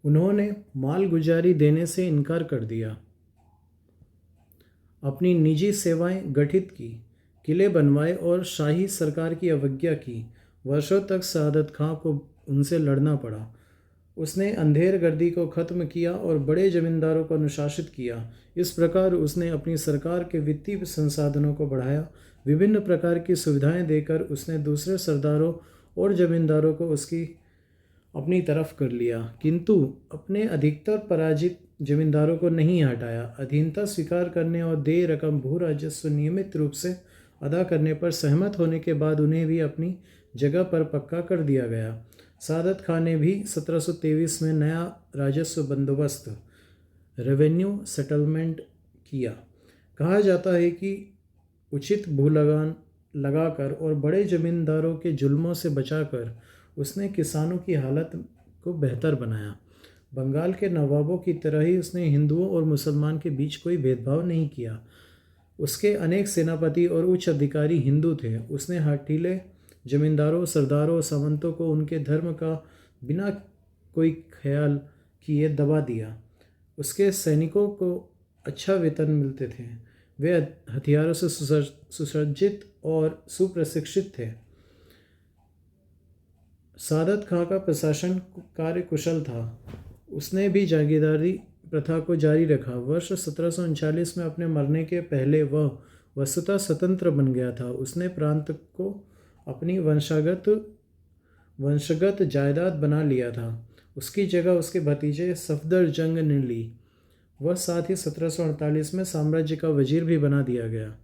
उन्होंने मालगुजारी देने से इनकार कर दिया, अपनी निजी सेवाएं गठित की, किले बनवाए और शाही सरकार की अवज्ञा की। वर्षों तक सादत खां को उनसे लड़ना पड़ा। उसने अंधेर गर्दी को खत्म किया और बड़े जमींदारों को अनुशासित किया। इस प्रकार उसने अपनी सरकार के वित्तीय संसाधनों को बढ़ाया। विभिन्न प्रकार की सुविधाएं देकर उसने दूसरे सरदारों और जमींदारों को उसकी अपनी तरफ कर लिया, किंतु अपने अधिकतर पराजित जमींदारों को नहीं हटाया। अधीनता स्वीकार करने और देय रकम भू राजस्व नियमित रूप से अदा करने पर सहमत होने के बाद उन्हें भी अपनी जगह पर पक्का कर दिया गया। सादत खान ने भी 1723 में नया राजस्व बंदोबस्त रेवेन्यू सेटलमेंट किया। कहा जाता है कि उचित भू लगान लगाकर और बड़े जमींदारों के जुल्मों से बचाकर उसने किसानों की हालत को बेहतर बनाया। बंगाल के नवाबों की तरह ही उसने हिंदुओं और मुसलमान के बीच कोई भेदभाव नहीं किया। उसके अनेक सेनापति और उच्च अधिकारी हिंदू थे। उसने हठीले जमींदारों, सरदारों, सामंतों को उनके धर्म का बिना कोई ख्याल किए दबा दिया। उसके सैनिकों को अच्छा वेतन मिलते थे। वे हथियारों से सुसज्जित और सुप्रशिक्षित थे। सादत खां का प्रशासन कार्य कुशल था। उसने भी जागीरदारी प्रथा को जारी रखा। वर्ष 1739 में अपने मरने के पहले वह वस्तुतः स्वतंत्र बन गया था। उसने प्रांत को अपनी वंशगत जायदाद बना लिया था। उसकी जगह उसके भतीजे सफदरजंग ने ली। वह साथ ही 1748 में साम्राज्य का वजीर भी बना दिया गया।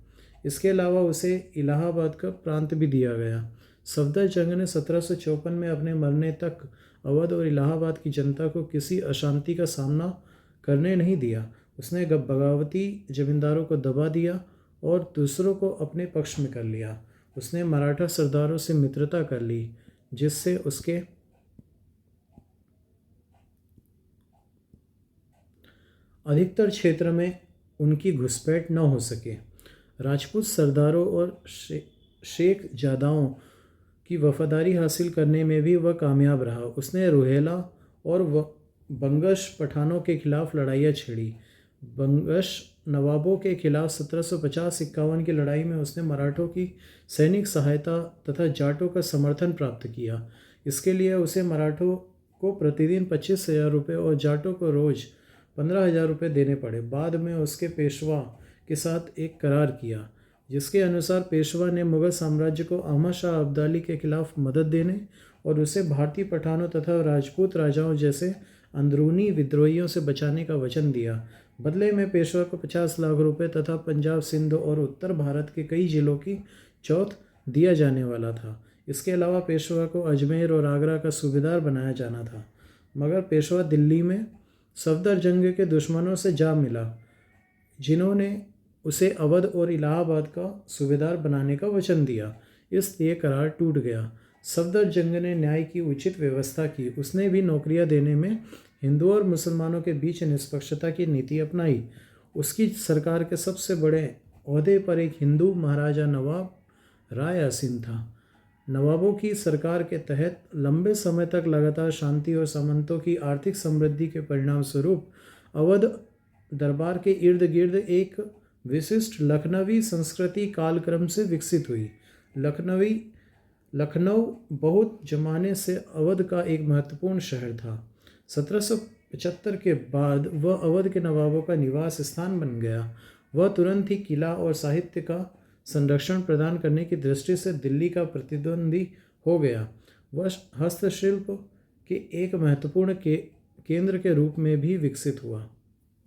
इसके अलावा उसे इलाहाबाद का प्रांत भी दिया गया। सफदरजंग ने 1754 में अपने मरने तक अवध और इलाहाबाद की जनता को किसी अशांति का सामना करने नहीं दिया। उसने बगावती जमींदारों को दबा दिया और दूसरों को अपने पक्ष में कर लिया। उसने मराठा सरदारों से मित्रता कर ली, जिससे उसके अधिकतर क्षेत्र में उनकी घुसपैठ न हो सके। राजपूत सरदारों और शेख जादाओं की वफादारी हासिल करने में भी वह कामयाब रहा। उसने रुहेला और बंगश पठानों के खिलाफ लड़ाइयाँ छेड़ी। बंगश नवाबों के खिलाफ 1750-51 की लड़ाई में उसने मराठों की सैनिक सहायता तथा जाटों का समर्थन प्राप्त किया। इसके लिए उसे मराठों को प्रतिदिन 25,000 रुपये और जाटों को रोज़ 15,000 रुपये देने पड़े। बाद में उसके पेशवा के साथ एक करार किया, जिसके अनुसार पेशवा ने मुगल साम्राज्य को अहमद शाह अब्दाली के खिलाफ मदद देने और उसे भारतीय पठानों तथा राजपूत राजाओं जैसे अंदरूनी विद्रोहियों से बचाने का वचन दिया। बदले में पेशवा को 50 लाख रुपए तथा पंजाब, सिंध और उत्तर भारत के कई जिलों की चौथ दिया जाने वाला था। इसके अलावा पेशवा को अजमेर और आगरा का सूबेदार बनाया जाना था, मगर पेशवा दिल्ली में सफदरजंग के दुश्मनों से जा मिला, जिन्होंने उसे अवध और इलाहाबाद का सूबेदार बनाने का वचन दिया। इसलिए करार टूट गया। सफदरजंग ने न्याय की उचित व्यवस्था की। उसने भी नौकरियां देने में हिंदुओं और मुसलमानों के बीच निष्पक्षता की नीति अपनाई। उसकी सरकार के सबसे बड़े ओहदे पर एक हिंदू महाराजा नवाब राय आसीन था। नवाबों की सरकार के तहत लंबे समय तक लगातार शांति और सामंतों की आर्थिक समृद्धि के परिणाम स्वरूप अवध दरबार के इर्द गिर्द एक विशिष्ट लखनवी संस्कृति कालक्रम से विकसित हुई। लखनऊ बहुत जमाने से अवध का एक महत्वपूर्ण शहर था। 1775 के बाद वह अवध के नवाबों का निवास स्थान बन गया। वह तुरंत ही किला और साहित्य का संरक्षण प्रदान करने की दृष्टि से दिल्ली का प्रतिद्वंदी हो गया। वह हस्तशिल्प के एक महत्वपूर्ण केंद्र के रूप में भी विकसित हुआ।